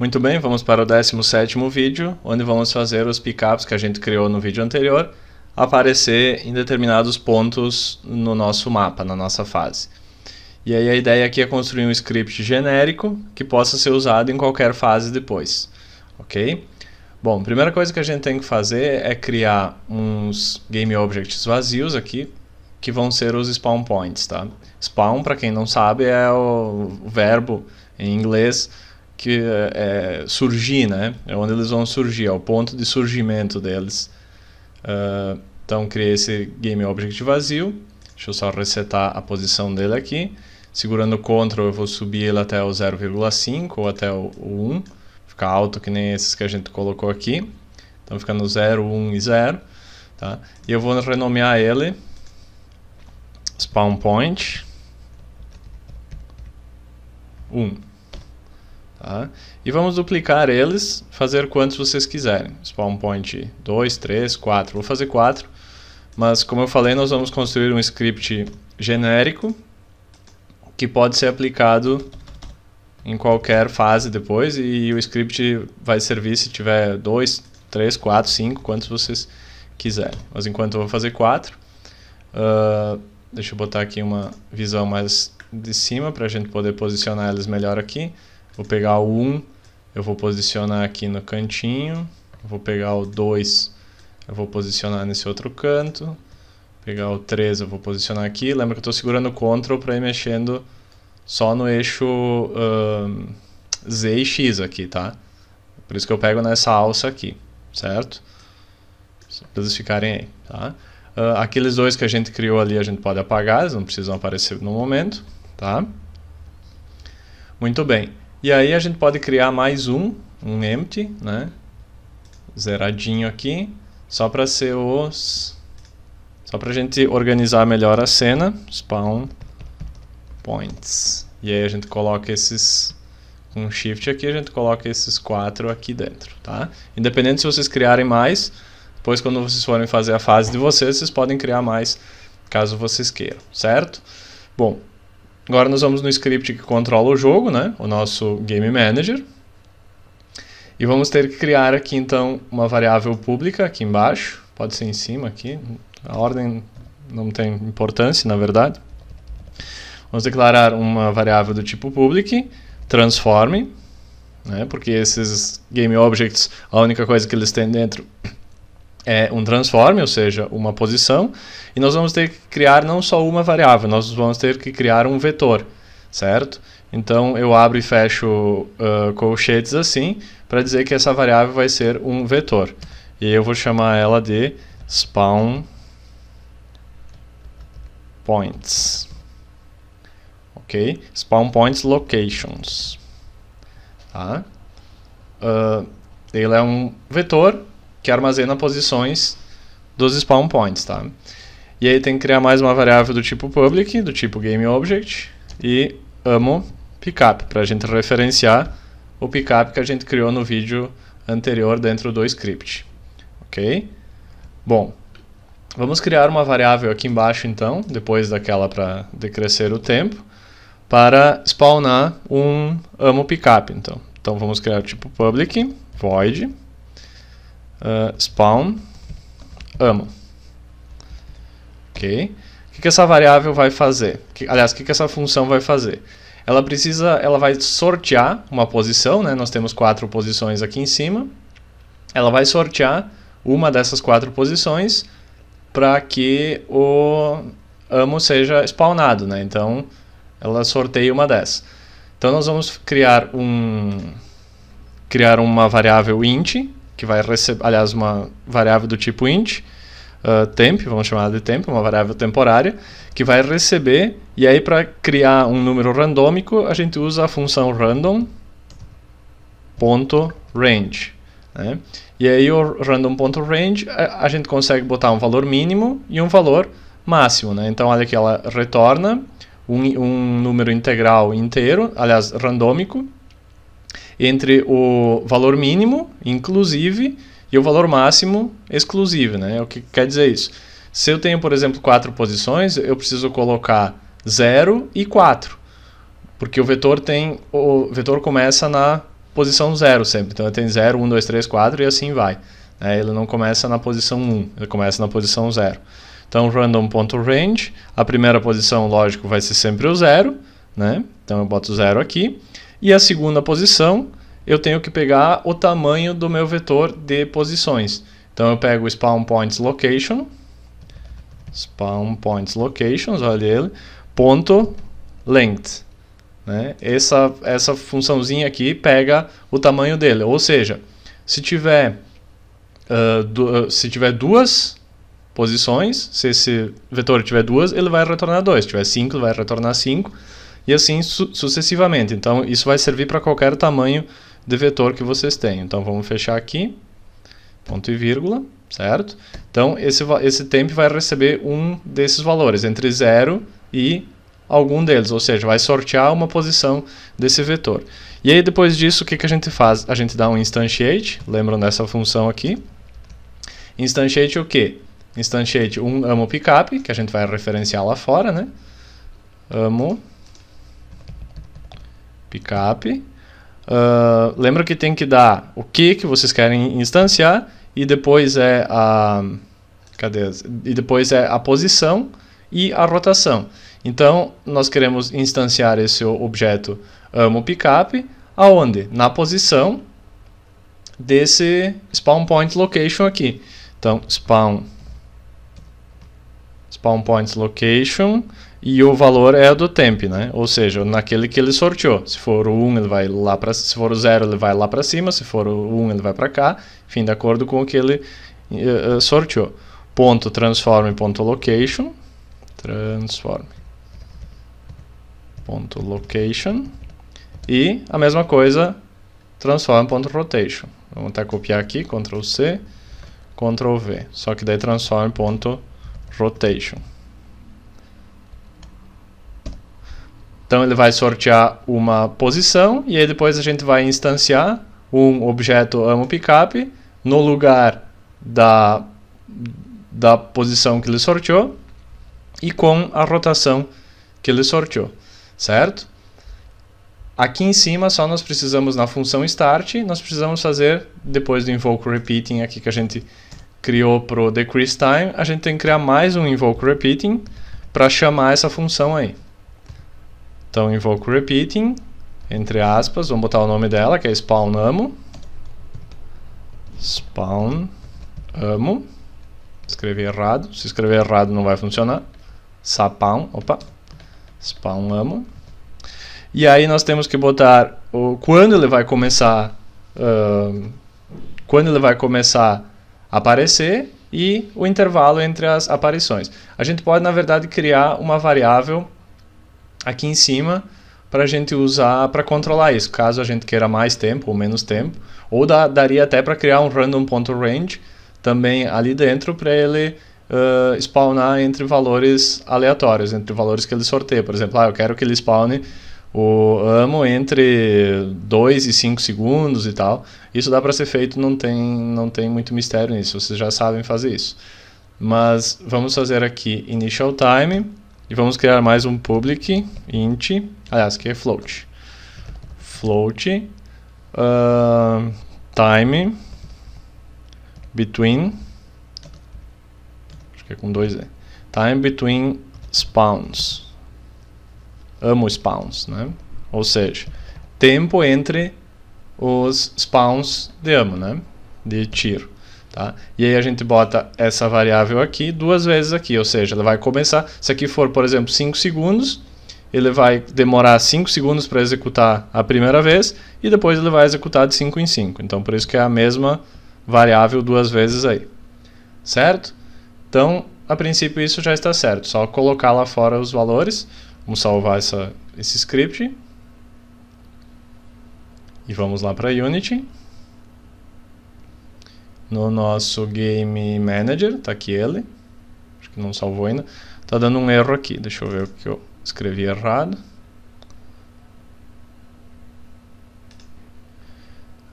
Muito bem, vamos para o 17º vídeo, onde vamos fazer os pickups que a gente criou no vídeo anterior aparecer em determinados pontos no nosso mapa, na nossa fase. E aí a ideia aqui é construir um script genérico que possa ser usado em qualquer fase depois, ok? Bom, a primeira coisa que a gente tem que fazer é criar uns GameObjects vazios aqui, que vão ser os spawn points, tá? Spawn, para quem não sabe, é o verbo em inglês que é surgir, né? É onde eles vão surgir, é o ponto de surgimento deles. Então, criei esse GameObject vazio. Deixa eu só resetar a posição dele aqui. Segurando o Ctrl, eu vou subir ele até o 0,5 ou até o 1. Fica alto que nem esses que a gente colocou aqui. Então, fica no 0, 1 e 0. Tá? E eu vou renomear ele Spawn Point 1. Tá? E vamos duplicar eles, fazer quantos vocês quiserem. Spawn Point 2, 3, 4. Vou fazer 4. Mas, como eu falei, nós vamos construir um script genérico que pode ser aplicado em qualquer fase depois, e o script vai servir se tiver 2, 3, 4, 5, quantos vocês quiserem. Mas enquanto eu vou fazer 4, deixa eu botar aqui uma visão mais de cima para a gente poder posicionar eles melhor aqui. Vou pegar o 1, eu vou posicionar aqui no cantinho. Vou pegar o 2, eu vou posicionar nesse outro canto. Pegar o 3, eu vou posicionar aqui. Lembra que eu estou segurando o Ctrl para ir mexendo só no eixo Z e X aqui, tá? Por isso que eu pego nessa alça aqui, certo? Só para eles ficarem aí, tá? Aqueles dois que a gente criou ali a gente pode apagar, eles não precisam aparecer no momento, tá? Muito bem. E aí a gente pode criar mais um empty, né? Zeradinho aqui, só para ser só para a gente organizar melhor a cena. Spawn points. E aí a gente coloca esses com shift aqui, a gente coloca esses 4 aqui dentro, tá? Independente se vocês criarem mais, depois quando vocês forem fazer a fase de vocês, vocês podem criar mais, caso vocês queiram, certo? Bom, agora nós vamos no script que controla o jogo, né? O nosso Game Manager. E vamos ter que criar aqui então uma variável pública aqui embaixo, pode ser em cima aqui, a ordem não tem importância na verdade. Vamos declarar uma variável do tipo public, transform, né? Porque esses GameObjects, a única coisa que eles têm dentro é um transform, ou seja, uma posição, e nós vamos ter que criar não só uma variável, nós vamos ter que criar um vetor, certo? Então eu abro e fecho colchetes assim, para dizer que essa variável vai ser um vetor. E eu vou chamar ela de spawn points. Ok? Spawn points locations. Tá? Ele é um vetor que armazena posições dos spawn points, tá? E aí tem que criar mais uma variável do tipo public, do tipo GameObject, e amo pickup, para a gente referenciar o pickup que a gente criou no vídeo anterior dentro do script. Ok? Bom, vamos criar uma variável aqui embaixo então, depois daquela para decrescer o tempo, para spawnar um amo pickup. Então vamos criar o tipo public, void, spawn amo. Ok? O que essa variável vai fazer? Aliás, o que essa função vai fazer? Ela vai sortear uma posição, né? Nós temos 4 posições aqui em cima. Ela vai sortear uma dessas 4 posições para que o amo seja spawnado, né? Então, ela sorteia uma dessas. Então, nós vamos criar uma variável int, que vai receber, aliás, uma variável do tipo int, temp, vamos chamar de temp, uma variável temporária, que vai receber, e aí para criar um número randômico, a gente usa a função random.range. Né? E aí o random.range, a gente consegue botar um valor mínimo e um valor máximo. Né? Então olha que ela retorna um número integral inteiro, aliás, randômico, entre o valor mínimo, inclusive, e o valor máximo exclusivo, né? O que quer dizer isso? Se eu tenho, por exemplo, 4 posições, eu preciso colocar 0 e 4, porque o vetor começa na posição 0 sempre. Então ele tem 0, 1, 2, 3, 4 e assim vai. Ele não começa na posição 1, ele começa na posição 0. Então random.range, a primeira posição, lógico, vai ser sempre o 0, né? Então eu boto 0 aqui. E a segunda posição, eu tenho que pegar o tamanho do meu vetor de posições. Então eu pego o spawn points location, olha ele, ponto length. Né? Essa funçãozinha aqui pega o tamanho dele, ou seja, se tiver duas posições, se esse vetor tiver 2, ele vai retornar 2, se tiver 5, ele vai retornar 5, e assim sucessivamente. Então isso vai servir para qualquer tamanho de vetor que vocês tenham. Então vamos fechar aqui, ponto e vírgula, certo? Então esse temp vai receber um desses valores, entre 0 e algum deles, ou seja, vai sortear uma posição desse vetor. E aí depois disso, o que a gente faz? A gente dá um instantiate, lembram dessa função aqui? Instantiate o quê? Instantiate um amo pickup, que a gente vai referenciar lá fora, né? Amo pickup. Lembra que tem que dar o que vocês querem instanciar e depois é a posição e a rotação. Então, nós queremos instanciar esse objeto amo pickup, aonde? Na posição desse spawn point location aqui. Então, spawn point location e o valor é do temp, né? Ou seja, naquele que ele sorteou. Se for o 1, ele vai lá para, se for o 0, ele vai lá para cima, se for o 1, ele vai para cá, enfim, de acordo com o que ele sorteou. Ponto transform ponto location, ponto location, e a mesma coisa transform ponto rotation. Vamos até copiar aqui, Ctrl C, Ctrl V, só que daí transform ponto rotation. Então ele vai sortear uma posição e aí depois a gente vai instanciar um objeto amo pickup no lugar da posição que ele sorteou e com a rotação que ele sorteou, certo? Aqui em cima só nós precisamos, na função start, nós precisamos fazer, depois do invoke repeating aqui que a gente criou para o decrease time, a gente tem que criar mais um invoke repeating para chamar essa função aí. Então invoke repeating, entre aspas, vamos botar o nome dela, que é spawn amo. Spawn amo. Escrevi errado, se escrever errado não vai funcionar. Spawn amo. E aí nós temos que botar quando ele vai começar a aparecer e o intervalo entre as aparições. A gente pode, na verdade, criar uma variável aqui em cima para a gente usar para controlar isso, caso a gente queira mais tempo ou menos tempo, ou daria até para criar um random.range também ali dentro para ele spawnar entre valores aleatórios, entre valores que ele sorteia. Por exemplo, eu quero que ele spawne o amo entre 2 e 5 segundos e tal. Isso dá para ser feito, não tem muito mistério nisso, vocês já sabem fazer isso. Mas vamos fazer aqui initial time e vamos criar mais um public int, aliás, que é float. Float time between, acho que é com 2 E, time between spawns. Amo spawns, né? Ou seja, tempo entre os spawns de amo, né? De tiro, tá? E aí a gente bota essa variável aqui 2 vezes aqui, ou seja, ela vai começar, se aqui for, por exemplo, 5 segundos, ele vai demorar 5 segundos para executar a primeira vez e depois ele vai executar de 5 em 5. Então, por isso que é a mesma variável 2 vezes aí, certo? Então, a princípio isso já está certo, só colocar lá fora os valores. Vamos salvar esse script e vamos lá para Unity. No nosso Game Manager, está aqui ele, acho que não salvou ainda, está dando um erro aqui, deixa eu ver o que eu escrevi errado.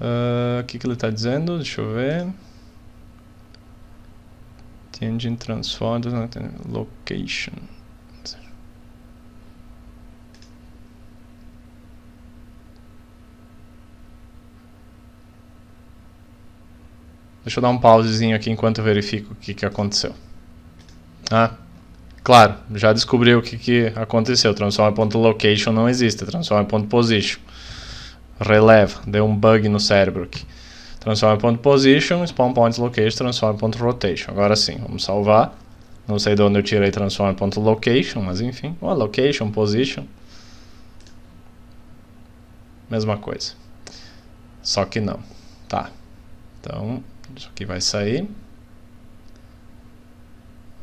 O que ele está dizendo? Deixa eu ver. Engine transform location. Deixa eu dar um pausezinho aqui enquanto eu verifico o que aconteceu. Claro, já descobri o que aconteceu. Transformer.location não existe, transformer.position. Releva, deu um bug no cérebro aqui. Transformer.position, spawn.location, transformer.rotation. Agora sim, vamos salvar. Não sei de onde eu tirei transformer.location, mas enfim. Location, position. Mesma coisa. Só que não. Tá. Então, isso aqui vai sair.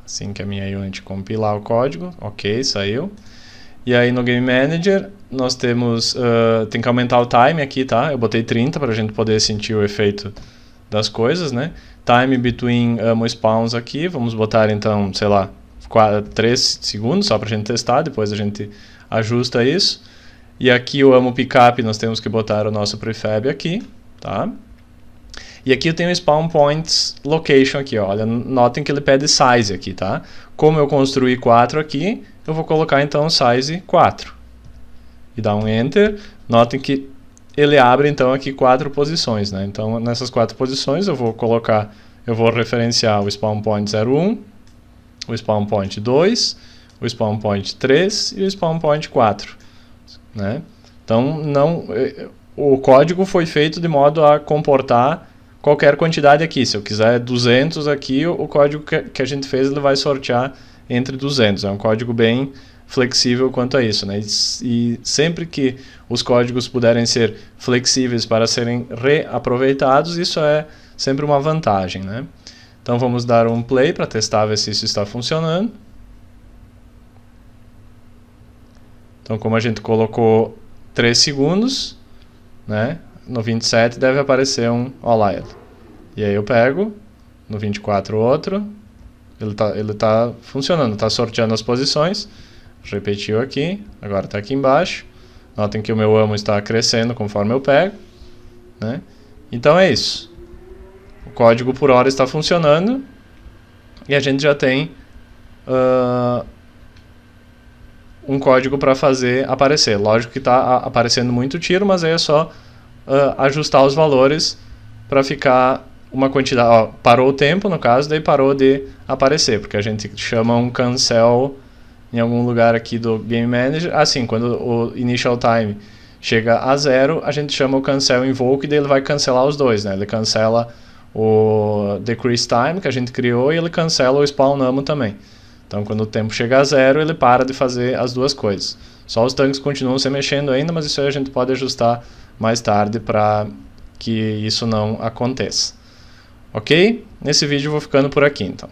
Assim que a minha Unity compilar o código. Ok, saiu. E aí no Game Manager, nós temos... tem que aumentar o time aqui, tá? Eu botei 30 para a gente poder sentir o efeito das coisas, né? Time between spawns aqui. Vamos botar então, sei lá, 3 segundos só para a gente testar. Depois a gente ajusta isso. E aqui o pickup nós temos que botar o nosso prefab aqui, tá? E aqui eu tenho o spawn points location aqui, ó. Olha, notem que ele pede size aqui, tá? Como eu construí 4 aqui, eu vou colocar então size 4. E dar um enter. Notem que ele abre então aqui 4 posições, né? Então nessas 4 posições eu vou referenciar o spawn point 01, o spawn point 2, o spawn point 3 e o spawn point 4. Né? Então, o código foi feito de modo a comportar qualquer quantidade aqui. Se eu quiser 200 aqui, o código que a gente fez ele vai sortear entre 200. É um código bem flexível quanto a isso. Né? E sempre que os códigos puderem ser flexíveis para serem reaproveitados, isso é sempre uma vantagem. Né? Então, vamos dar um play para testar, ver se isso está funcionando. Então, como a gente colocou 3 segundos, né, no 27 deve aparecer um all-out. E aí eu pego, no 24 outro, ele tá funcionando, está sorteando as posições, repetiu aqui, agora está aqui embaixo. Notem que o meu amo está crescendo conforme eu pego. Né? Então é isso. O código por hora está funcionando e a gente já tem... um código para fazer aparecer. Lógico que está aparecendo muito tiro, mas aí é só ajustar os valores para ficar uma quantidade... Ó, parou o tempo, no caso, daí parou de aparecer, porque a gente chama um cancel em algum lugar aqui do Game Manager. Assim, quando o initial time chega a 0, a gente chama o cancel invoke e daí ele vai cancelar os dois. Né? Ele cancela o decrease time que a gente criou e ele cancela o spawn namo também. Então, quando o tempo chega a 0, ele para de fazer as duas coisas. Só os tanques continuam se mexendo ainda, mas isso aí a gente pode ajustar mais tarde para que isso não aconteça. Ok? Nesse vídeo eu vou ficando por aqui, então.